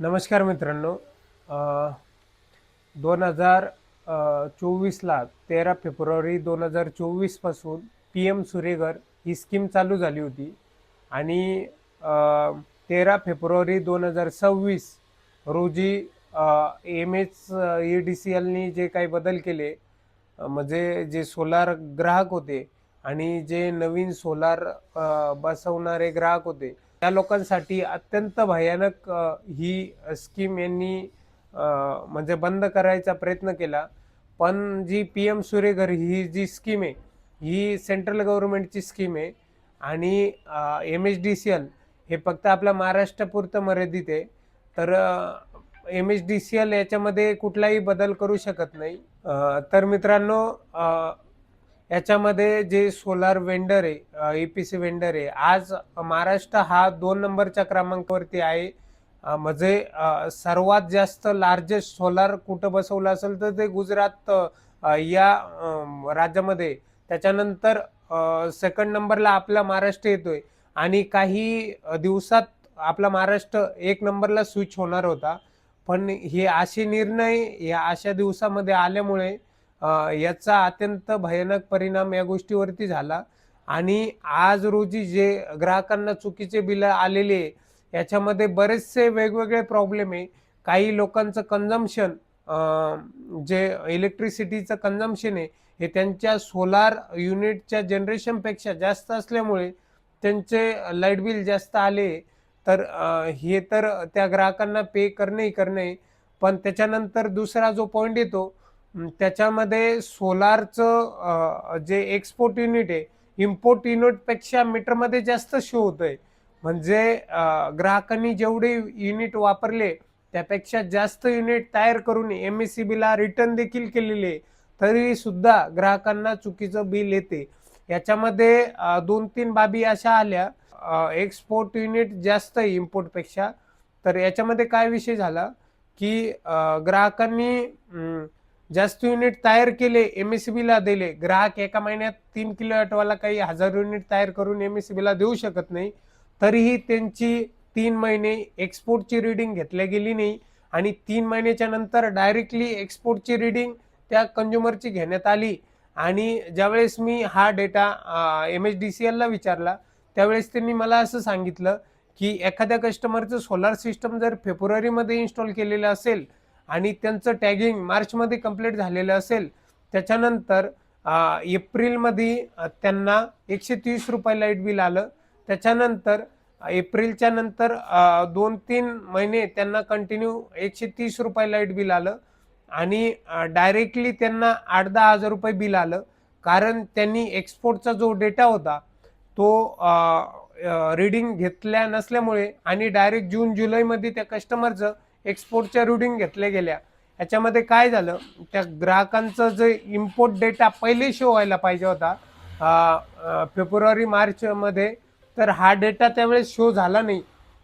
नमस्कार मित्रांनो. 2024ला 13 फेब्रुवारी 2024 पासून पी एम सूर्यघर ही स्कीम चालू झाली होती आणि 13 फेब्रुवारी 2026 रोजी M H E D C एलनी जे काही बदल केले, म्हणजे जे सोलार ग्राहक होते आणि जे नवीन सोलार बसवणारे ग्राहक होते त्या लोकांसाठी अत्यंत भयानक ही स्कीम यांनी म्हणजे बंद करायचा प्रयत्न केला. पण जी पी एम सूर्यघर ही जी स्कीम आहे ही सेंट्रल गव्हर्नमेंटची स्कीम आहे आणि M H D C L हे फक्त आपल्या महाराष्ट्रापुरतं मर्यादित आहे. तर M H D C L याच्यामध्ये कुठलाही बदल करू शकत नाही. तर मित्रांनो, याच्यामध्ये जे सोलार वेंडर आहे, ईपीसी वेंडर आहे, आज महाराष्ट्र हा 2 नंबरच्या क्रमांकावरती आहे. म्हणजे सर्वात जास्त लार्जेस्ट सोलार कुठं बसवलं असेल तर ते गुजरात या राज्यामध्ये. त्याच्यानंतर सेकंड नंबरला आपला महाराष्ट्र येतोय आणि काही दिवसात आपला महाराष्ट्र 1 नंबरला स्विच होणार होता. पण हे असे निर्णय या अशा दिवसामध्ये आल्यामुळे याचा अत्यंत भयानक परिणाम या गोष्टीवरती झाला आणि आज रोजी जे ग्राहकांना चुकीचे बिल आलेले याच्यामध्ये बरेचसे वेगवेगळे प्रॉब्लेम आहे. काही लोकांचं कन्झम्पशन, जे इलेक्ट्रिसिटीचं कन्झम्पशन आहे हे त्यांच्या सोलार युनिटच्या जनरेशनपेक्षा जास्त असल्यामुळे त्यांचे लाईट बिल जास्त आले. तर हे तर त्या ग्राहकांना पे करणे. पण त्याच्यानंतर दुसरा जो पॉईंट येतो, त्याच्यामध्ये सोलारचं जे एक्सपोर्ट युनिट आहे इम्पोर्ट युनिटपेक्षा मीटरमध्ये जास्त शो होतंय. म्हणजे ग्राहकांनी जेवढे युनिट वापरले त्यापेक्षा जास्त युनिट तयार करून एम एस सी बीला रिटर्न देखील केलेले, तरी सुद्धा ग्राहकांना चुकीचं बिल येते. याच्यामध्ये 2-3 बाबी अशा आल्या. एक्सपोर्ट युनिट जास्त आहे इम्पोर्टपेक्षा. तर याच्यामध्ये काय विषय झाला की ग्राहकांनी जास्त युनिट तयार केले, एम एस सी बीला दिले. ग्राहक एका महिन्यात 3 किलोवॅटवाला काही 1000 युनिट तयार करून एम एस सी बीला देऊ शकत नाही. तरीही त्यांची 3 महिने एक्सपोर्टची रिडिंग घेतल्या गेली नाही आणि 3 महिन्याच्या नंतर डायरेक्टली एक्सपोर्टची रिडिंग त्या कंझ्युमरची घेण्यात आली. आणि ज्यावेळेस मी हा data M H D C एलला विचारला त्यावेळेस त्यांनी मला असं सांगितलं की एखाद्या कस्टमरचं सोलार सिस्टम जर फेब्रुवारीमध्ये इन्स्टॉल केलेलं असेल आणि त्यांचं टॅगिंग मार्चमध्ये कंप्लीट झालेलं असेल, त्याच्यानंतर एप्रिलमध्ये त्यांना 130 रुपये लाईट बिल आलं. त्याच्यानंतर एप्रिलच्या नंतर 2-3 महिने त्यांना कंटिन्यू 130 रुपये लाईट बिल आलं आणि डायरेक्टली त्यांना 8-10 हजार रुपये बिल आलं. कारण त्यांनी एक्सपोर्टचा जो डेटा होता तो रिडिंग घेतल्या नसल्यामुळे आणि डायरेक्ट जून जुलैमध्ये त्या कस्टमरचं एक्सपोर्टच्या रिडिंग घेतल्या गेल्या. याच्यामध्ये काय झालं, त्या ग्राहकांचं जे इम्पोर्ट डेटा पहिले शो व्हायला पाहिजे होता फेब्रुवारी मार्चमध्ये, तर हा डेटा त्यावेळेस शो झाला नाही.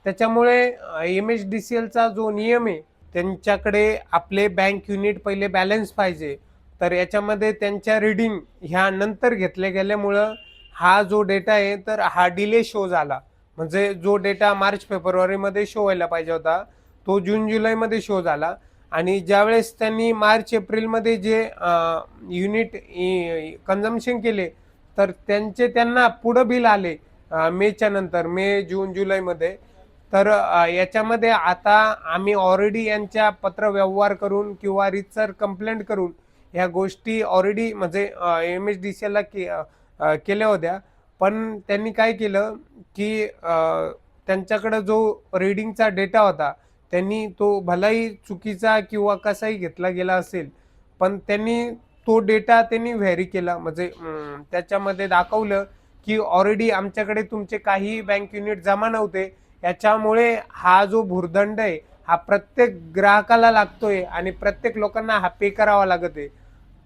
त्याच्यामुळे एम एच डी सी एलचा जो नियम आहे त्यांच्याकडे आपले बँक युनिट पहिले बॅलन्स पाहिजे. तर याच्यामध्ये त्यांच्या रिडिंग ह्या नंतर घेतल्या गेल्यामुळं हा जो डेटा आहे तर हा डिले शो झाला. म्हणजे जो डेटा मार्च फेब्रुवारीमध्ये शो व्हायला पाहिजे होता तो जून जुलैमध्ये शो झाला. आणि ज्यावेळेस त्यांनी मार्च एप्रिलमध्ये जे युनिट कन्झम्पशन केले तर त्यांना पुढं बिल आले मेच्या नंतर, मे जून जुलैमध्ये. तर याच्यामध्ये आता आम्ही ऑलरेडी यांच्या पत्र व्यवहार करून किंवा रितसर कंप्लेंट करून ह्या गोष्टी ऑलरेडी म्हणजे एम एच डी सी एलला केल्या होत्या. पण त्यांनी काय केलं की त्यांच्याकडे जो रिडिंगचा डेटा होता त्यांनी तो भलाही चुकीचा किंवा कसाही घेतला गेला असेल, पण त्यांनी तो डेटा त्यांनी व्हेरी केला. म्हणजे त्याच्यामध्ये दाखवलं की ऑलरेडी आमच्याकडे तुमचे काही बँक युनिट जमा नव्हते. याच्यामुळे हा जो भुर्दंड आहे हा प्रत्येक ग्राहकाला लागतोय आणि प्रत्येक लोकांना हा पे करावा लागत आहे.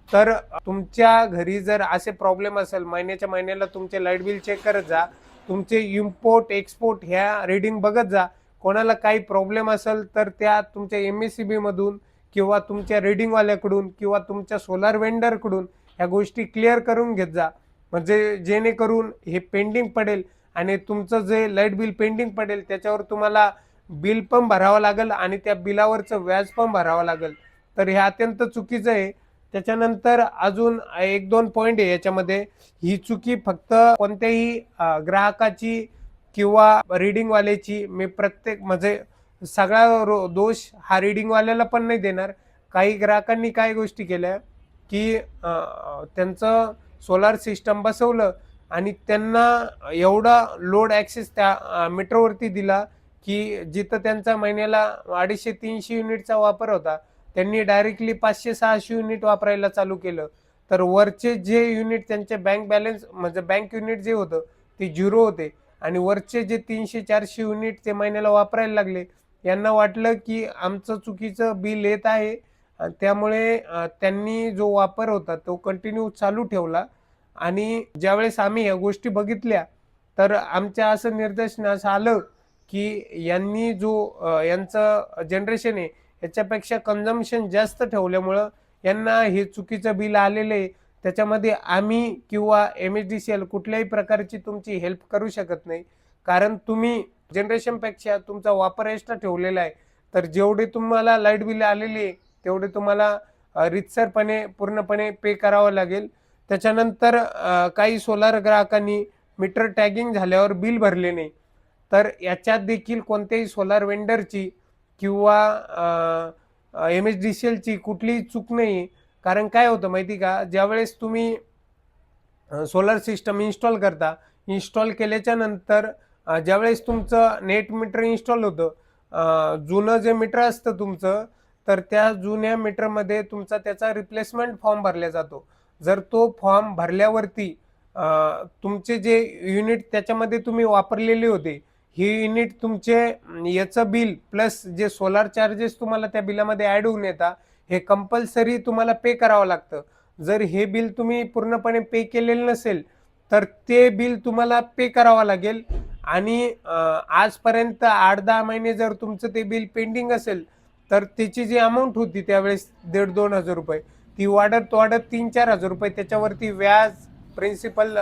तर तुमच्या घरी जर असे प्रॉब्लेम असेल, महिन्याच्या महिन्याला तुमचे लाईट बिल चेक करत जा, तुमचे इम्पोर्ट एक्सपोर्ट ह्या रिडिंग बघत जा. कोणाला काही प्रॉब्लेम असेल तर त्या तुमच्या एम एस सी बी मधून किंवा तुमच्या रिडिंगवाल्याकडून किंवा तुमच्या सोलार वेंडरकडून ह्या गोष्टी क्लिअर करून घेत जा. म्हणजे जेणेकरून हे पेंडिंग पडेल आणि तुमचं जे लाईट बिल पेंडिंग पडेल त्याच्यावर तुम्हाला बिल पण भरावं लागेल आणि त्या बिलावरचं व्याज पण भरावं लागेल, तर हे अत्यंत चुकीचं आहे. त्याच्यानंतर अजून एक दोन पॉईंट आहे याच्यामध्ये. ही चुकी फक्त कोणत्याही ग्राहकाची किंवा रीडिंगवाल्याची मी प्रत्येक म्हणजे सगळा दोष हा रीडिंगवाल्याला पण नाही देणार. काही ग्राहकांनी काय गोष्टी केल्या की त्यांचं सोलार सिस्टम बसवलं आणि त्यांना एवढा लोड ॲक्सेस त्या मीटरवरती दिला की जिथं त्यांचा महिन्याला 250-300 युनिटचा वापर होता, त्यांनी डायरेक्टली 500-600 युनिट वापरायला चालू केलं. तर वरचे जे युनिट त्यांचे बँक बॅलन्स म्हणजे बँक युनिट जे होतं ते झिरो होते आणि वरचे जे 300-400 युनिट ते महिन्याला वापरायला लागले. यांना वाटलं की आमचं चुकीचं बिल येत आहे, त्यामुळे त्यांनी जो वापर होता तो कंटिन्यू चालू ठेवला. आणि ज्यावेळेस आम्ही या गोष्टी बघितल्या तर आमच्या असं निदर्शनास आलं की यांनी जो यांचं जनरेशन आहे याच्यापेक्षा कन्झम्पशन जास्त ठेवल्यामुळं यांना हे चुकीचं बिल आलेलं आहे. त्याच्यामध्ये आम्ही किंवा MSDCL कुठल्याही प्रकारची तुमची हेल्प करू शकत नाही, कारण तुम्ही जनरेशनपेक्षा तुमचा वापर एक्स्ट्रा ठेवलेला आहे. तर जेवढे तुम्हाला लाईट बिल आलेले आहे तेवढे तुम्हाला रीतसरपणे पूर्णपणे पे करावं लागेल. त्याच्यानंतर काही सोलार ग्राहकांनी मीटर टॅगिंग झाल्यावर बिल भरले नाही. तर याच्यात देखील कोणत्याही सोलार वेंडरची किंवा MSDCLची कुठलीही चूक नाही. कारण काय होतं माहिती का, ज्यावेळेस तुम्ही सोलार सिस्टम इन्स्टॉल करता, इन्स्टॉल केल्याच्या नंतर ज्यावेळेस तुमचं नेट मीटर इन्स्टॉल होतं, जुनं जे मीटर असतं तुमचं, तर त्या जुन्या मीटरमध्ये तुमचा त्याचा रिप्लेसमेंट फॉर्म भरला जातो. जर तो फॉर्म भरल्यावरती तुमचे जे युनिट त्याच्यामध्ये तुम्ही वापरलेले होते, हे युनिट तुमचे याचं बिल प्लस जे सोलार चार्जेस तुम्हाला त्या बिलामध्ये ॲड होऊन येतात, हे कंपल्सरी तुम्हाला पे करावं लागतं. जर हे बिल तुम्ही पूर्णपणे पे केलेलं नसेल तर ते बिल तुम्हाला पे करावं लागेल. आणि आजपर्यंत 8-10 महिने जर तुमचं ते बिल पेंडिंग असेल तर त्याची जी अमाऊंट होती त्यावेळेस 1,500-2,000 रुपये, ती वाढत वाढत 3-4,000 रुपये त्याच्यावरती व्याज, प्रिन्सिपल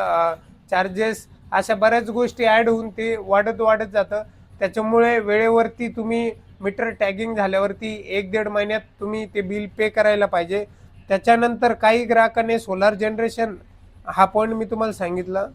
चार्जेस अशा बऱ्याच गोष्टी ॲड होऊन ते वाढत वाढत जातं. त्याच्यामुळे वेळेवरती तुम्ही मीटर टॅगिंग झाल्यावरती 1-1.5 महिन्यात तुम्ही ते बिल पे करायला पाहिजे. त्याच्यानंतर काही ग्राहकांनी सोलार जनरेशन हा पॉईंट मी तुम्हाला सांगितला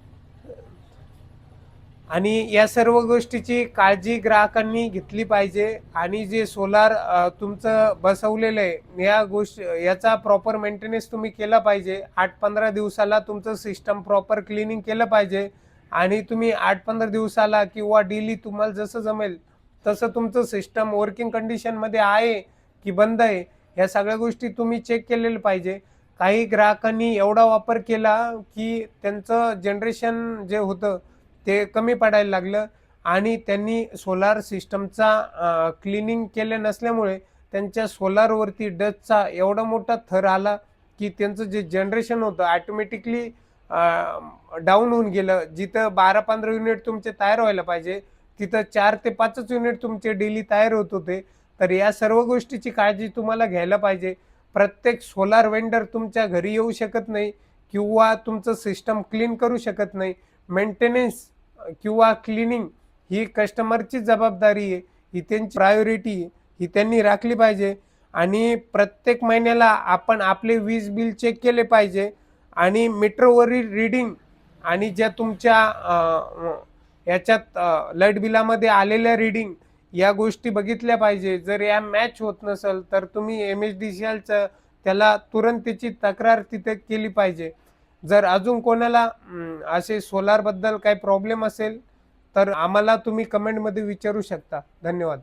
आणि या सर्व गोष्टीची काळजी ग्राहकांनी घेतली पाहिजे. आणि जे सोलार तुमचं बसवलेलं आहे या गोष्टी याचा प्रॉपर मेंटेनन्स तुम्ही केला पाहिजे. 8-15 दिवसाला तुमचं सिस्टम प्रॉपर क्लिनिंग केलं पाहिजे आणि तुम्ही 8-15 दिवसाला किंवा डेली तुम्हाला जसं जमेल तसं तुमचं सिस्टम वर्किंग कंडिशनमध्ये आहे की बंद आहे ह्या सगळ्या गोष्टी तुम्ही चेक केलेलं पाहिजे. काही ग्राहकांनी एवढा वापर केला की त्यांचं जनरेशन जे होतं ते कमी पडायला लागलं आणि त्यांनी सोलार सिस्टमचा क्लिनिंग केलं नसल्यामुळे त्यांच्या सोलारवरती डस्टचा एवढा मोठा थर आला की त्यांचं जे जनरेशन होतं ऑटोमॅटिकली डाऊन होऊन गेलं. जिथं 12-15 युनिट तुमचे तयार व्हायला पाहिजे तिथं 4 ते 5च युनिट तुमचे डेली तयार होत होते. तर या सर्व गोष्टीची काळजी तुम्हाला घ्यायला पाहिजे. प्रत्येक सोलार वेंडर तुमच्या घरी येऊ शकत नाही किंवा तुमचं सिस्टम क्लीन करू शकत नाही. मेंटेनन्स किंवा क्लिनिंग ही कस्टमरची जबाबदारी आहे, ही त्यांची प्रायोरिटी आहे, ही त्यांनी राखली पाहिजे. आणि प्रत्येक महिन्याला आपण आपले वीज बिल चेक केले पाहिजे आणि मीटरवरील रीडिंग आणि ज्या तुमच्या याच्यात लाईट बिलामध्ये आलेल्या रीडिंग या गोष्टी बघितल्या पाहिजे. जर या मॅच होत नसेल तर तुम्ही MSDCLचं त्याला तुरंत त्याची तक्रार तिथे केली पाहिजे. जर अजून कोणाला असे सोलारबद्दल काही प्रॉब्लेम असेल तर आम्हाला तुम्ही कमेंटमध्ये विचारू शकता. धन्यवाद.